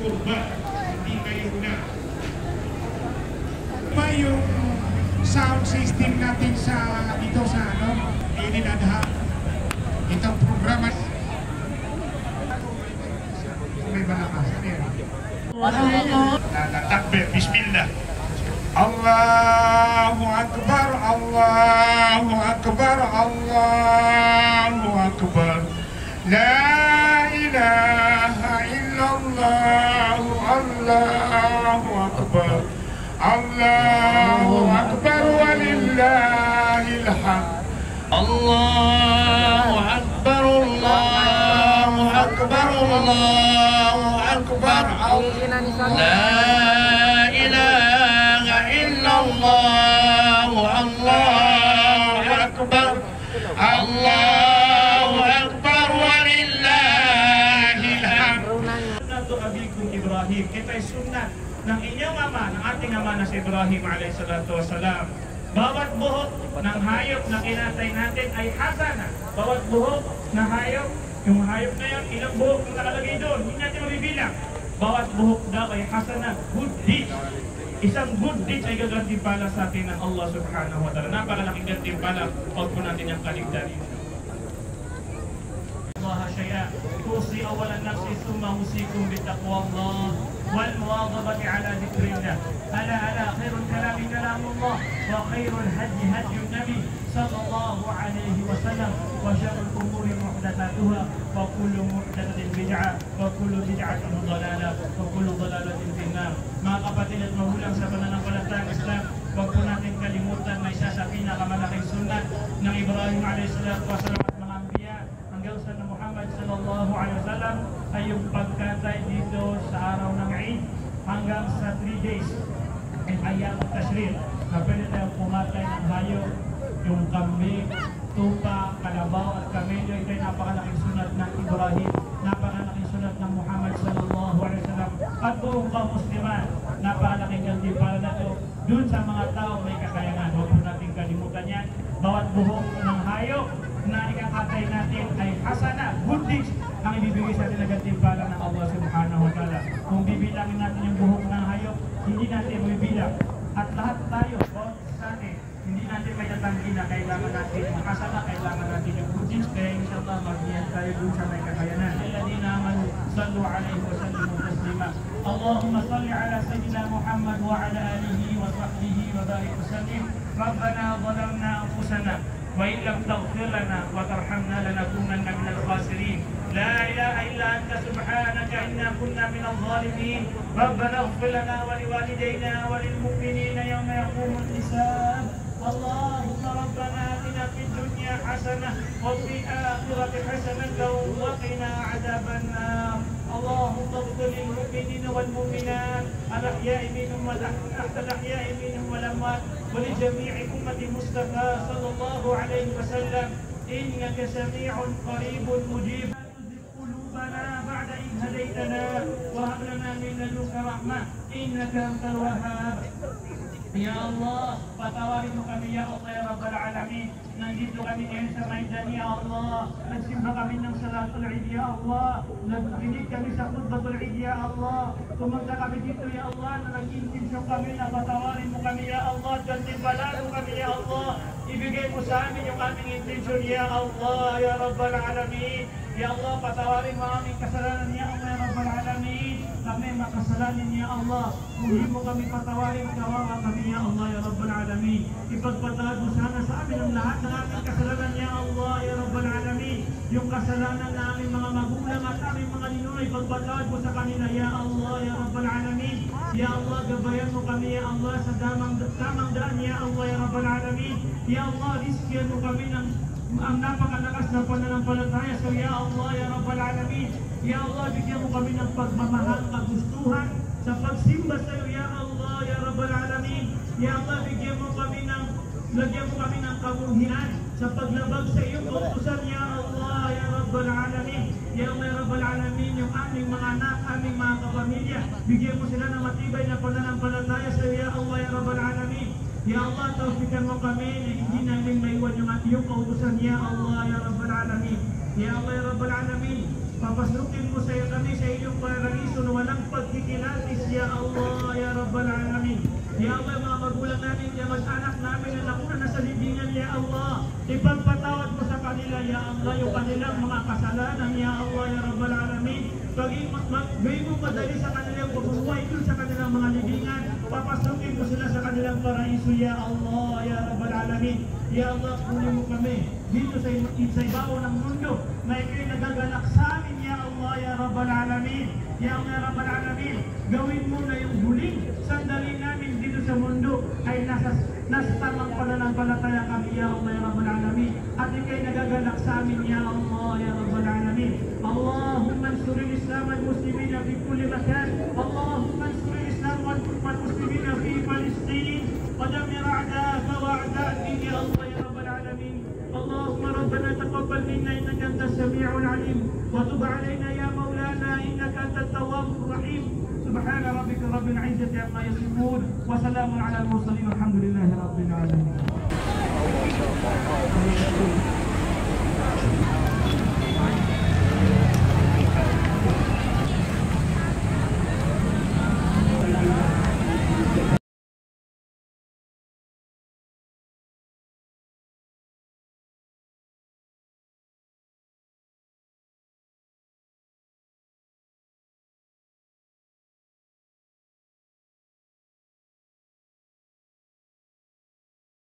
kurba, hindi kayo na. Ba yung sound system natin sa dito sa Ininadha, itong programa may malakasan takbir, bismillah. Allahu Akbar, Allahu Akbar, Allahu Akbar. La ilaha illallah, Allahu Akbar. Allahu Akbar walillahil hamd. Allahu Akbar, Allahu Akbar, Allahu Akbar. La ilaha illallah, Allahu Akbar. Allahu Akbar walillahil hamd. Sunnatu abikum Ibrahim. Ito ay sunnah ng inyong ama, ng ating ama na si Ibrahim alayhi salatu wasalam. Bawat buhok ng hayop na kinatay natin ay hasana. Bawat buhok na hayop, yung hayop na yun, ilang buhok na nakalagay doon, hindi natin mabibilang. Bawat buhok daw ay hasana, good deed. Isang good deed ay gagantimpala sa atin ng Allah subhanahu wa ta'ala. Napakalaking gantimpala, huwag po natin yung kaligtarin. Allah syai'a, tusi awalan nafsi summa usikum bitaqwa Allah والمواظبة على ذكر الله. ألا خير الكلام كلام الله وخير الهدي هدي النبي صلى الله عليه وسلم وشر الأمور محدثاتها وكل محدثة بدعة وكل بدعة ضلالة وكل ضلالة في النار. Mga kapatid at magulang sa pananampalatayang Islam, huwag po natin kalimutan na isa sa pinakamalaking sunnah ng Ibrahim alayhi salatu wasalam at mga anbiya hanggang sa Muhammad sallallahu alaihi wasallam ay yung pagkatay dito sa araw ng Eid hanggang sa 3 days ay ayam tashriq na pwede tayong pumatay ng hayop, yung kambing, tupa, kalabaw at kamelyo. Ito ay napakalaking sunat ng Ibrahim, napakalaking sunat ng Muhammad sallallahu alaihi wasallam at buong kamusliman. Napakalaking gantimpala na ito dun sa mga tao may kakayanan. Huwag po natin kalimutan yan. Bawat buhok ng hayop na ikakatay natin ay hasana, good deeds ang ibibigay sa atin na gantimpala ng Allah subhanahu wa ta'ala. Kung bibilangin natin yung buhok ng hayop, hindi natin mabibilang. At lahat tayo, sa atin, hindi natin may tatanggi na kailangan natin makasama, kailangan natin yung good deeds. Kaya inshallah magniyan tayo dun sa may kakayanan. Alladhina amanu sallu alayhi wa sallimu taslima. Allahumma salli ala sayyidina Muhammad wa ala alihi wa sahbihi wa barik wa sallim. Rabbana zalamna anfusana وإن لم تغفر لنا وترحمنا لنكونن من الخاسرين. لا إله إلا أنت سبحانك إنا كنا من الظالمين. ربنا اغفر لنا ولوالدينا وللمؤمنين يوم يقوم الحساب. اللهم ربنا آتنا في الدنيا حسنة وفي الآخرة حسنة وقنا عذاب النار. اللهم اغفر للمؤمنين والمؤمنات الأحياء منهم والأموات ولجميع أمة المصطفى صلى الله عليه وسلم إنك سميع قريب مجيب. لا تزغ قلوبنا بعد إذ هديتنا وهب لنا من لدنك رحمة إنك أنت الوهاب. Ya Allah, patawarin mo kami ya Allah ya Rabbal Alamin. Nandito kami ngayon sa Maidan ya Allah. Nagsimba kami ng Salatul Eid ya Allah. Nagkinig kami sa Khutbatul Eid ya Allah. Pumunta kami dito ya Allah na nag-intensyon kami na patawarin mo kami ya Allah. Gantimpalaan mo kami ya Allah. Ibigay mo sa amin yung aming intensyon ya Allah ya Rabbal Alamin. Ya Allah, patawarin mo aming kasalanan ya Allah ya Rabbal Alamin. Kami makasalanan ya Allah. Kung mo kami patawarin, kawawa kami ya Allah ya Rabbal Alamin. Ipagpatawad mo sana sa amin ang lahat ng aming kasalanan ya Allah ya Rabbal Alamin. Yung kasalanan na aming mga magulang at aming mga ninuno, ipagpatawad mo sa kanila ya Allah ya Rabbal Alamin. Ya Allah, gabayan mo kami ya Allah sa tamang daan ya Allah ya Rabbal Alamin. Ya Allah, riskian mo kami ng ang napakalakas na pananampalataya sa ya Allah ya Rabbal Alamin. Ya Allah, bigyan mo kami ng pagmamahal, kagustuhan sa pagsimba sa iyo ya Allah ya Rabbal Alamin. Ya Allah, lagyan mo kami ng kabunghinan sa paglabag sa iyong kautusan ya Allah ya Rabbal Alamin. Ya Allah ya Rabbal Alamin, yung aming mga anak, aming mga kapamilya, bigyan mo sila ng matibay na pananampalataya sa iyo ya Allah ya Rabbal Alamin. Ya Allah, tawfikan mo kami na hindi namin maiwan yung iyong kautusan ya Allah ya Rabbal Alamin. Ya Allah ya Rabbal Alamin, papasukin mo sa iyo kami sa iyong paraiso na walang pagkikita. gratis ya Allah ya Rabbal Alamin. Ya Allah, mga magulang namin, ya mag-anak namin na nakuna na sa libingan ya Allah, ipagpatawad mo sa kanila ya Allah yung kanilang mga kasalanan ya Allah ya Rabbal Alamin. Gawin mo madali sa kanilang pagbubuhay dun sa kanilang mga libingan, papasukin mo sila sa kanilang paraiso ya Allah ya Rabbal Alamin. Ya Allah, kunin mo kami dito sa ibabaw ng mundo na ikaw'y nagagalak sa amin ya Allah ya Rabbal Alamin. Ya Allah ya Rabbal Alamin, gawin mo na yung huling sandali namin dito sa mundo ay nasa tamang pananampalataya kami ya Allah ya Rabbal Alamin, at ikaw'y nagagalak sa amin ya Allah ya Rabbal Alamin. Allahumma ansur al-Islam wal-Muslimin fi kulli makan. Allahumma ansur al-Islam wal-Muslimin fi Palestin wa dammir a'da'aka wa a'da'ad-din ya Allah ya Rabbal Alamin. اللهم ربنا تقبل منا انك انت السميع العليم وتب علينا يا مولانا انك انت التواب الرحيم. سبحان ربك رب العزه عما يصفون وسلام على المرسلين والحمد لله رب العالمين.